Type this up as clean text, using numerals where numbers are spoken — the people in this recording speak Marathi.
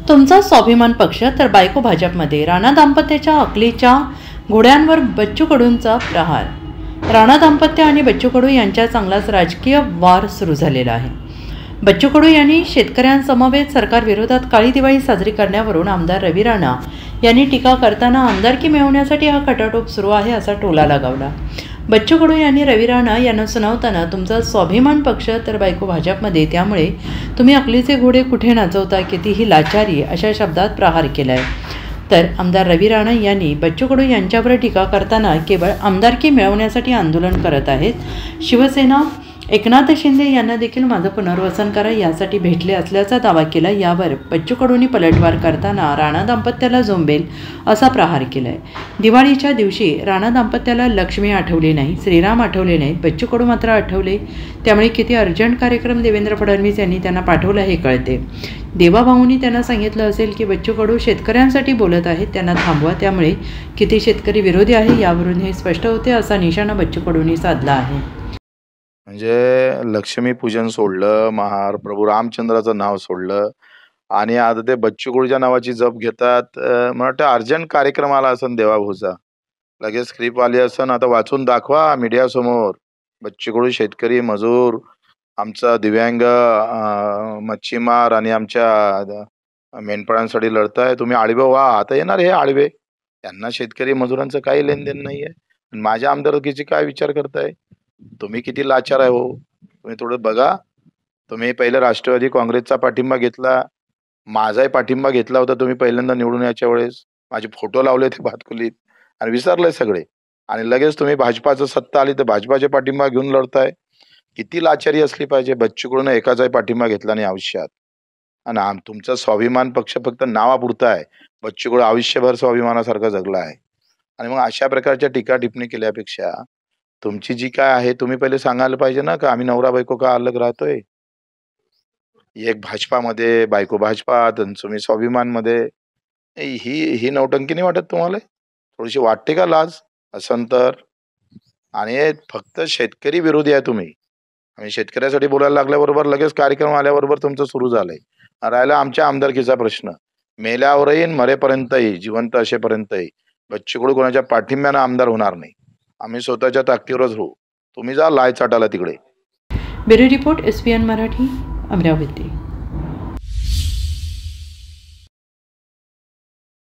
तुमचा स्वाभिमान पक्ष तर बायको भाजपमध्ये. राणा दाम्पत्याच्या अकलीच्या घोड्यांवर बच्चू कडूंचा प्रहार. राणा दाम्पत्य आणि बच्चू कडू यांच्या चांगलाच राजकीय वार सुरू झालेला आहे. बच्चू कडू यांनी शेतकऱ्यांसमवेत सरकारविरोधात काळी दिवाळी साजरी करण्यावरून आमदार रवी राणा यांनी टीका करताना आमदारकी मिळवण्यासाठी हा खटाटोप सुरू आहे असा टोला लगावला. बच्चू कडू यांनी रवी राणा यांना सुनावताना तुमचा स्वाभिमान पक्ष तर बायको भाजपमध्ये, त्यामुळे तुम्ही अकलीचे घोडे कुठे नाचवता, कितीही लाचारी अशा शब्दात प्रहार केला आहे. तर आमदार रवी राणा यांनी बच्चू कडू यांच्यावर टीका करताना केवळ आमदारकी मिळवण्यासाठी आंदोलन करत आहेत, शिवसेना एकनाथ शिंदे यांना देखील माझं पुनर्वसन करा यासाठी भेटले असल्याचा दावा केला. यावर बच्चू कडूंनी पलटवार करताना राणा दाम्पत्याला झोंबेल असा प्रहार केला आहे. दिवाळीच्या दिवशी राणा दाम्पत्याला लक्ष्मी आठवली नाही, श्रीराम आठवले नाहीत, बच्चू कडू मात्र आठवले. त्यामुळे किती अर्जंट कार्यक्रम देवेंद्र फडणवीस यांनी त्यांना पाठवला हे कळते. देवाभाऊंनी त्यांना सांगितलं असेल की बच्चू कडू शेतकऱ्यांसाठी बोलत आहेत, त्यांना थांबवा. त्यामुळे किती शेतकरी विरोधी आहे यावरून हे स्पष्ट होते असा निशाणा बच्चू कडूंनी साधला आहे. म्हणजे लक्ष्मीपूजन सोडलं, प्रभू रामचंद्राचं नाव सोडलं आणि आता ते बच्चू कडूच्या नावाची जप घेतात. मला वाटतं अर्जंट कार्यक्रम आला असन देवाभाऊचा, लगेच स्क्रिप्ट आली असन, आता वाचून दाखवा मीडियासमोर. बच्चू कडू शेतकरी मजूर, आमचा दिव्यांग मच्छीमार आणि आमच्या मेंढपाळांसाठी लढताय. तुम्ही आडवे व्हा. आता येणार हे आडवे, त्यांना शेतकरी मजुरांचं काही लेनदेन नाही आहे. माझ्या आमदारकीची काय विचार करताय तुम्ही? किती लाचार आहे हो तुम्ही, थोडं बघा. तुम्ही पहिले राष्ट्रवादी काँग्रेसचा पाठिंबा घेतला, माझाही पाठिंबा घेतला होता तुम्ही पहिल्यांदा निवडून याच्या वेळेस. माझे फोटो लावले ते भातकुलीत आणि विसरले सगळे, आणि लगेच तुम्ही भाजपाचं सत्ता आली तर भाजपाचे पाठिंबा घेऊन लढताय. किती लाचारी असली पाहिजे. बच्चू कडून एकाचाही पाठिंबा घेतला नाही आयुष्यात, आणि तुमचा स्वाभिमान पक्ष फक्त नावापुरता आहे. बच्चू कडू आयुष्यभर स्वाभिमानासारखा जगला आहे. आणि मग अशा प्रकारच्या टीका टिप्पणी केल्यापेक्षा तुमची जी काय आहे तुम्ही पहिले सांगायला पाहिजे ना, का आम्ही नवरा बायको का अलग राहतोय. एक भाजपामध्ये, बायको भाजपात, तुम्ही स्वाभिमानमध्ये. ही नौटंकी नाही वाटत तुम्हाला? थोडीशी वाटते का लाज असन तर? आणि फक्त शेतकरी विरोधी आहे तुम्ही. आम्ही शेतकऱ्यासाठी बोलायला लागल्याबरोबर लगेच कार्यक्रम आल्याबरोबर तुमचं सुरू झालंय. राहिला आमच्या आमदारकीचा प्रश्न. मेल्यावरही मरेपर्यंतही, जिवंत असेपर्यंतही बच्चू कडू कोणाच्या पाठिंब्यानं आमदार होणार नाही. आम्ही स्वतःच्या ताकदीवरच राहू. तुम्ही जा लाय चाटाला तिकडे. Bureau report, SPN Marathi, Amravati.